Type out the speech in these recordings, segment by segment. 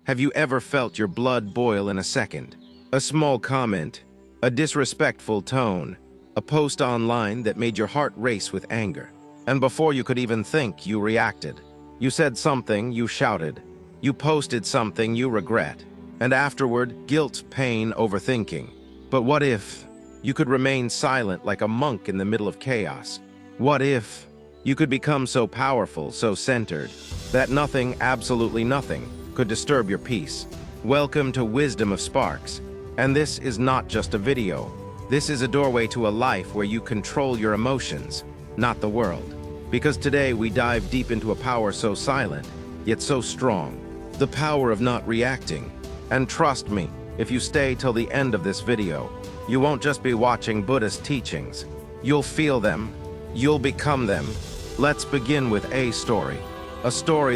Have you ever felt your blood boil in a second? A small comment, a disrespectful tone, a post online that made your heart race with anger. And before you could even think, you reacted. You said something, you shouted. You posted something you regret. And afterward, guilt, pain, overthinking. But what if you could remain silent like a monk in the middle of chaos? What if you could become so powerful, so centered, that nothing, absolutely nothing, could disturb your peace? Welcome to Wisdom of Sparks. And this is not just a video. This is a doorway to a life where you control your emotions, not the world. Because today we dive deep into a power so silent, yet so strong. The power of not reacting. And trust me, if you stay till the end of this video, you won't just be watching Buddhist teachings. You'll feel them. You'll become them. Let's begin with a story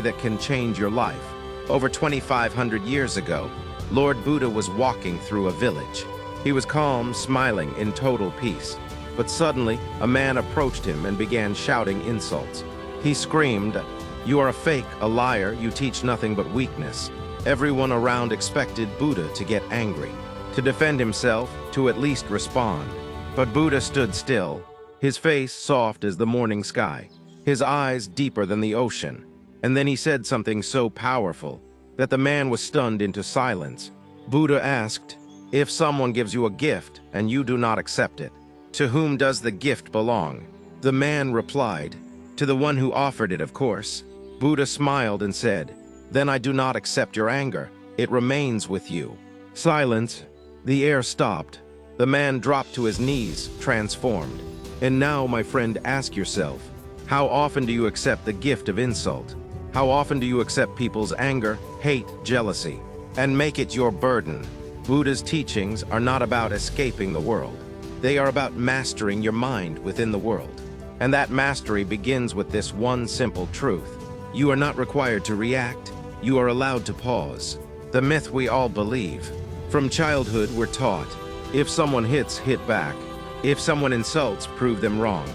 that can change your life. Over 2,500 years ago, Lord Buddha was walking through a village. He was calm, smiling, in total peace. But suddenly, a man approached him and began shouting insults. He screamed, "You are a fake, a liar, you teach nothing but weakness." Everyone around expected Buddha to get angry, to defend himself, to at least respond. But Buddha stood still, his face soft as the morning sky, his eyes deeper than the ocean. And then he said something so powerful that the man was stunned into silence. Buddha asked, "If someone gives you a gift and you do not accept it, to whom does the gift belong?" The man replied, "To the one who offered it, of course." Buddha smiled and said, "Then I do not accept your anger. It remains with you." Silence. The air stopped. The man dropped to his knees, transformed. And now, my friend, ask yourself, how often do you accept the gift of insult? How often do you accept people's anger, hate, jealousy, and make it your burden? Buddha's teachings are not about escaping the world. They are about mastering your mind within the world. And that mastery begins with this one simple truth. You are not required to react. You are allowed to pause. The myth we all believe. From childhood, we're taught, if someone hits, hit back. If someone insults, prove them wrong.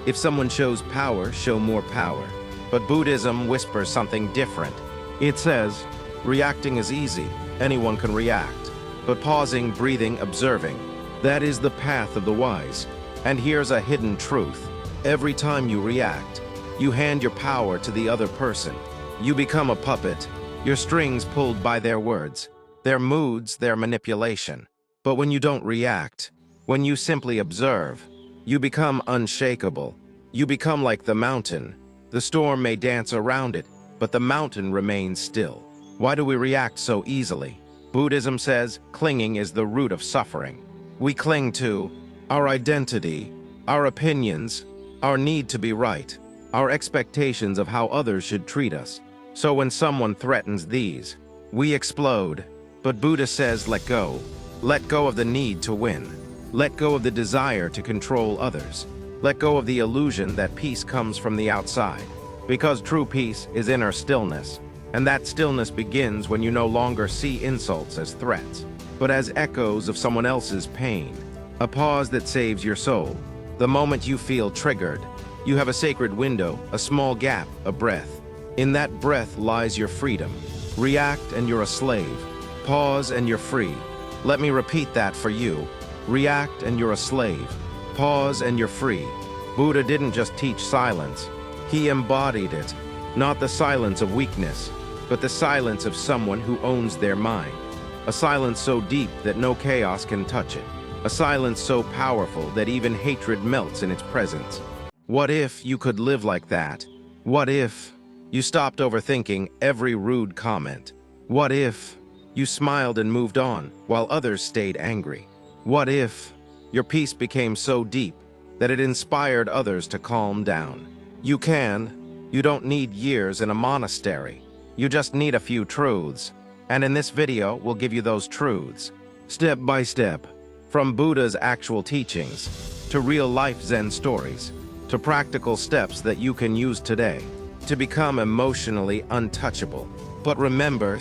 If someone shows power, show more power. But Buddhism whispers something different. It says, reacting is easy. Anyone can react. But pausing, breathing, observing, that is the path of the wise. And here's a hidden truth. Every time you react, you hand your power to the other person. You become a puppet, your strings pulled by their words, their moods, their manipulation. But when you don't react, when you simply observe, you become unshakable. You become like the mountain. The storm may dance around it, but the mountain remains still. Why do we react so easily? Buddhism says clinging is the root of suffering. We cling to our identity, our opinions, our need to be right, our expectations of how others should treat us. So when someone threatens these, we explode. But Buddha says let go. Let go of the need to win. Let go of the desire to control others. Let go of the illusion that peace comes from the outside. Because true peace is inner stillness. And that stillness begins when you no longer see insults as threats, but as echoes of someone else's pain. A pause that saves your soul. The moment you feel triggered, you have a sacred window, a small gap, a breath. In that breath lies your freedom. React and you're a slave. Pause and you're free. Let me repeat that for you. React and you're a slave. Pause and you're free. Buddha didn't just teach silence. He embodied it. Not the silence of weakness, but the silence of someone who owns their mind. A silence so deep that no chaos can touch it. A silence so powerful that even hatred melts in its presence. What if you could live like that? What if you stopped overthinking every rude comment? What if you smiled and moved on while others stayed angry? What if your peace became so deep that it inspired others to calm down? You can. You don't need years in a monastery. You just need a few truths. And in this video, we'll give you those truths, step by step, from Buddha's actual teachings, to real-life Zen stories, to practical steps that you can use today to become emotionally untouchable. But remember,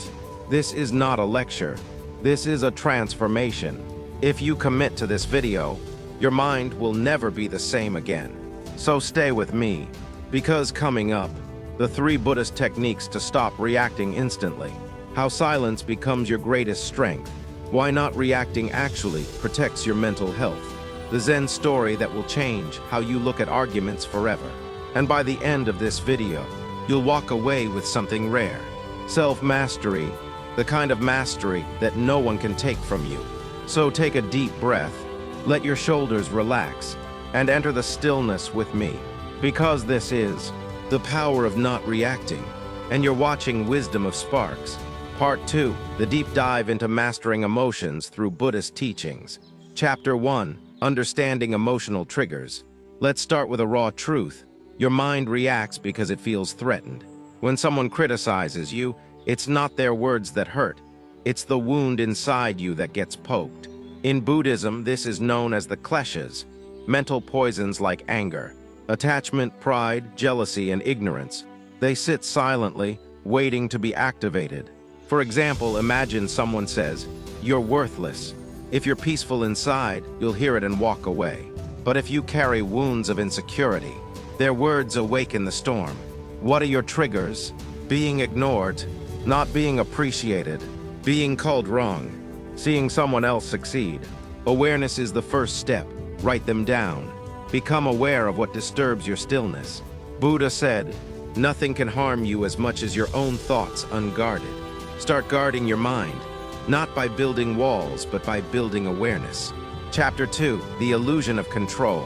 this is not a lecture. This is a transformation. If you commit to this video, your mind will never be the same again. So stay with me, because coming up, the 3 Buddhist techniques to stop reacting instantly. How silence becomes your greatest strength. Why not reacting actually protects your mental health. The Zen story that will change how you look at arguments forever. And by the end of this video, you'll walk away with something rare. Self-mastery, the kind of mastery that no one can take from you. So take a deep breath, let your shoulders relax, and enter the stillness with me. Because this is the power of not reacting, and you're watching Wisdom of Sparks. Part 2, the deep dive into mastering emotions through Buddhist teachings. Chapter 1, understanding emotional triggers. Let's start with a raw truth. Your mind reacts because it feels threatened. When someone criticizes you, it's not their words that hurt. It's the wound inside you that gets poked. In Buddhism, this is known as the kleshas, mental poisons like anger, attachment, pride, jealousy, and ignorance. They sit silently, waiting to be activated. For example, imagine someone says, "You're worthless." If you're peaceful inside, you'll hear it and walk away. But if you carry wounds of insecurity, their words awaken the storm. What are your triggers? Being ignored, not being appreciated, being called wrong, seeing someone else succeed. Awareness is the first step. Write them down. Become aware of what disturbs your stillness. Buddha said, "Nothing can harm you as much as your own thoughts unguarded." Start guarding your mind, not by building walls, but by building awareness. Chapter 2, the illusion of control.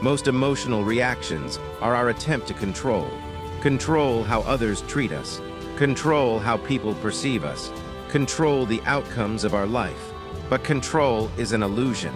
Most emotional reactions are our attempt to control. Control how others treat us. Control how people perceive us. Control the outcomes of our life. But control is an illusion.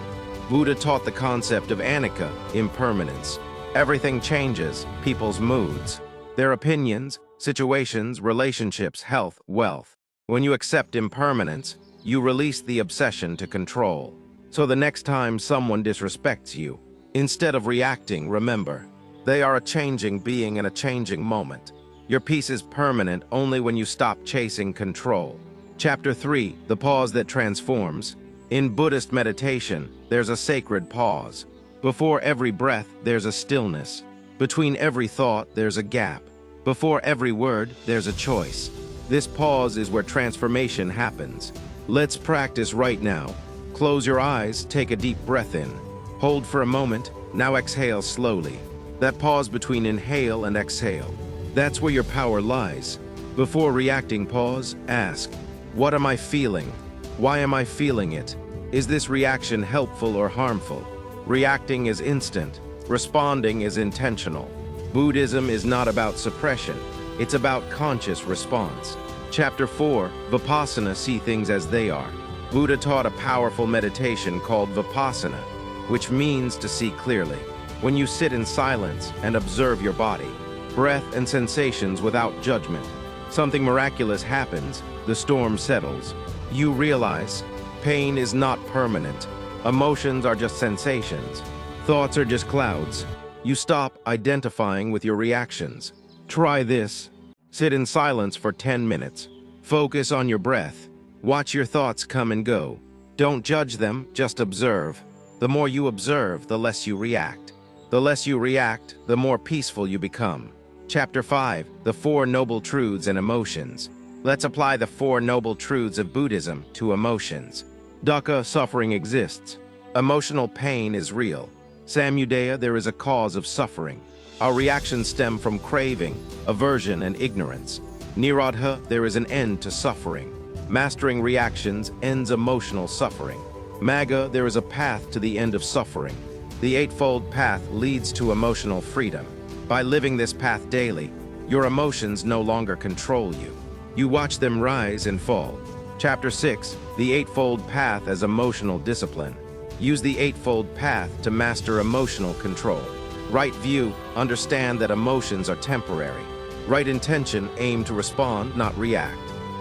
Buddha taught the concept of anicca, impermanence. Everything changes, people's moods, their opinions, situations, relationships, health, wealth. When you accept impermanence, you release the obsession to control. So the next time someone disrespects you, instead of reacting, remember, they are a changing being in a changing moment. Your peace is permanent only when you stop chasing control. Chapter 3, the pause that transforms. In Buddhist meditation, there's a sacred pause. Before every breath, there's a stillness. Between every thought, there's a gap. Before every word, there's a choice. This pause is where transformation happens. Let's practice right now. Close your eyes, take a deep breath in. Hold for a moment, now exhale slowly. That pause between inhale and exhale. That's where your power lies. Before reacting, pause, ask, what am I feeling? Why am I feeling it? Is this reaction helpful or harmful? Reacting is instant. Responding is intentional. Buddhism is not about suppression. It's about conscious response. Chapter 4, Vipassana, see things as they are. Buddha taught a powerful meditation called Vipassana, which means to see clearly. When you sit in silence and observe your body, breath and sensations without judgment, something miraculous happens, the storm settles. You realize pain is not permanent. Emotions are just sensations. Thoughts are just clouds. You stop identifying with your reactions. Try this. Sit in silence for 10 minutes. Focus on your breath. Watch your thoughts come and go. Don't judge them, just observe. The more you observe, the less you react. The less you react, the more peaceful you become. Chapter 5, the Four Noble Truths and Emotions. Let's apply the Four Noble Truths of Buddhism to emotions. Dukkha, suffering exists. Emotional pain is real. Samudaya, there is a cause of suffering. Our reactions stem from craving, aversion, and ignorance. Nirodha, there is an end to suffering. Mastering reactions ends emotional suffering. Magga, there is a path to the end of suffering. The Eightfold Path leads to emotional freedom. By living this path daily, your emotions no longer control you. You watch them rise and fall. Chapter 6, the Eightfold Path as Emotional Discipline. Use the Eightfold Path to master emotional control. Right view, understand that emotions are temporary. Right intention, aim to respond, not react.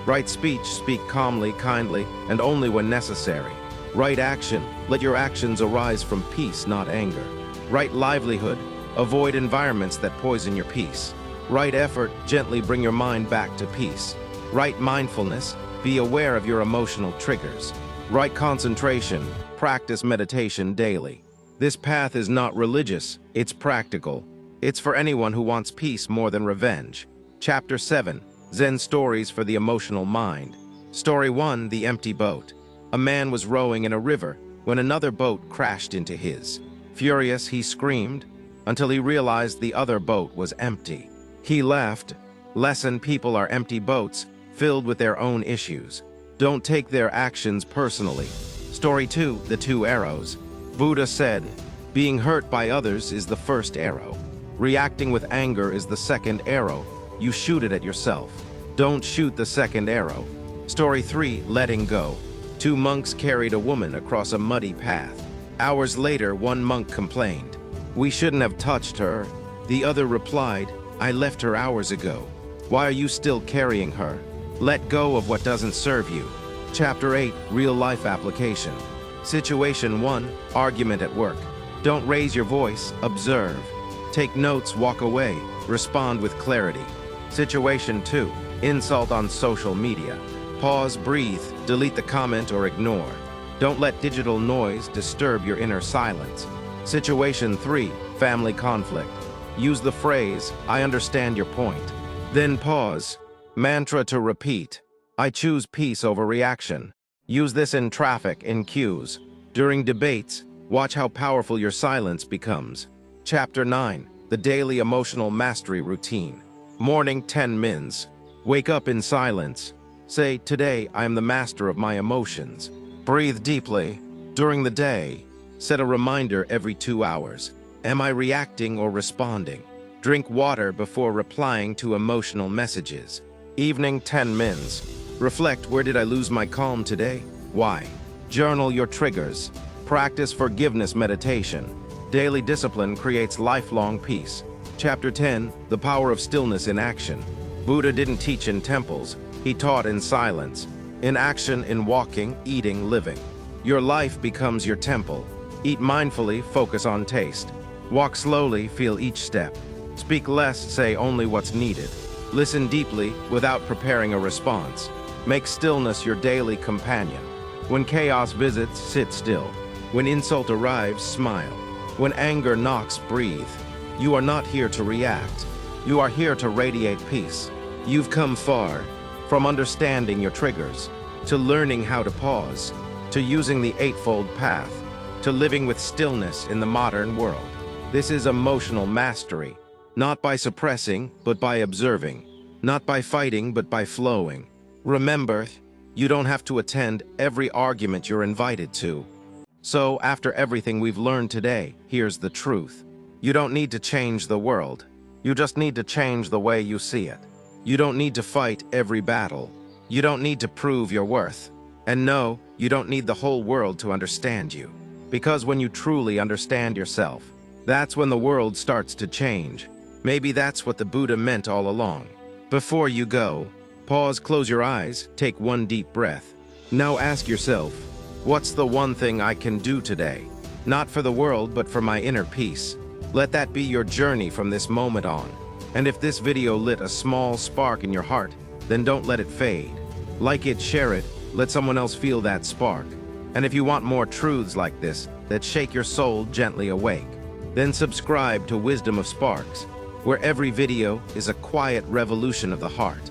Right speech, speak calmly, kindly, and only when necessary. Right action, let your actions arise from peace, not anger. Right livelihood, avoid environments that poison your peace. Right effort, gently bring your mind back to peace. Right mindfulness, be aware of your emotional triggers. Right concentration, practice meditation daily. This path is not religious, it's practical. It's for anyone who wants peace more than revenge. Chapter 7, Zen Stories for the Emotional Mind. Story 1, The Empty Boat. A man was rowing in a river when another boat crashed into his. Furious, he screamed until he realized the other boat was empty. He left. Lesson: people are empty boats filled with their own issues. Don't take their actions personally. Story 2, The Two Arrows. Buddha said, being hurt by others is the first arrow. Reacting with anger is the second arrow. You shoot it at yourself. Don't shoot the second arrow. Story 3, Letting Go. Two monks carried a woman across a muddy path. Hours later, one monk complained, "We shouldn't have touched her." The other replied, "I left her hours ago. Why are you still carrying her? Let go of what doesn't serve you." Chapter 8, Real-Life Application. Situation 1, Argument at work. Don't raise your voice, observe. Take notes, walk away, respond with clarity. Situation 2, Insult on social media. Pause, breathe, delete the comment or ignore. Don't let digital noise disturb your inner silence. Situation 3, Family conflict. Use the phrase, "I understand your point." Then pause. Mantra to repeat. I choose peace over reaction. Use this in traffic, in queues. During debates, watch how powerful your silence becomes. Chapter 9, The Daily Emotional Mastery Routine. Morning 10 mins. Wake up in silence. Say, "Today I am the master of my emotions." Breathe deeply. During the day, set a reminder every 2 hours. Am I reacting or responding? Drink water before replying to emotional messages. Evening 10 mins. Reflect, where did I lose my calm today? Why? Journal your triggers. Practice forgiveness meditation. Daily discipline creates lifelong peace. Chapter 10, The Power of Stillness in Action. Buddha didn't teach in temples. He taught in silence. In action, in walking, eating, living. Your life becomes your temple. Eat mindfully, focus on taste. Walk slowly, feel each step. Speak less, say only what's needed. Listen deeply without preparing a response. Make stillness your daily companion. When chaos visits, sit still. When insult arrives, smile. When anger knocks, breathe. You are not here to react. You are here to radiate peace. You've come far, from understanding your triggers, to learning how to pause, to using the Eightfold Path, to living with stillness in the modern world. This is emotional mastery, not by suppressing, but by observing, not by fighting, but by flowing. Remember, you don't have to attend every argument you're invited to. So, after everything we've learned today, here's the truth. You don't need to change the world. You just need to change the way you see it. You don't need to fight every battle. You don't need to prove your worth. And no, you don't need the whole world to understand you. Because when you truly understand yourself, that's when the world starts to change. Maybe that's what the Buddha meant all along. Before you go, pause, close your eyes, take one deep breath. Now ask yourself, what's the one thing I can do today? Not for the world, but for my inner peace. Let that be your journey from this moment on. And if this video lit a small spark in your heart, then don't let it fade. Like it, share it, let someone else feel that spark. And if you want more truths like this that shake your soul gently awake, then subscribe to Wisdom of Sparks, where every video is a quiet revolution of the heart.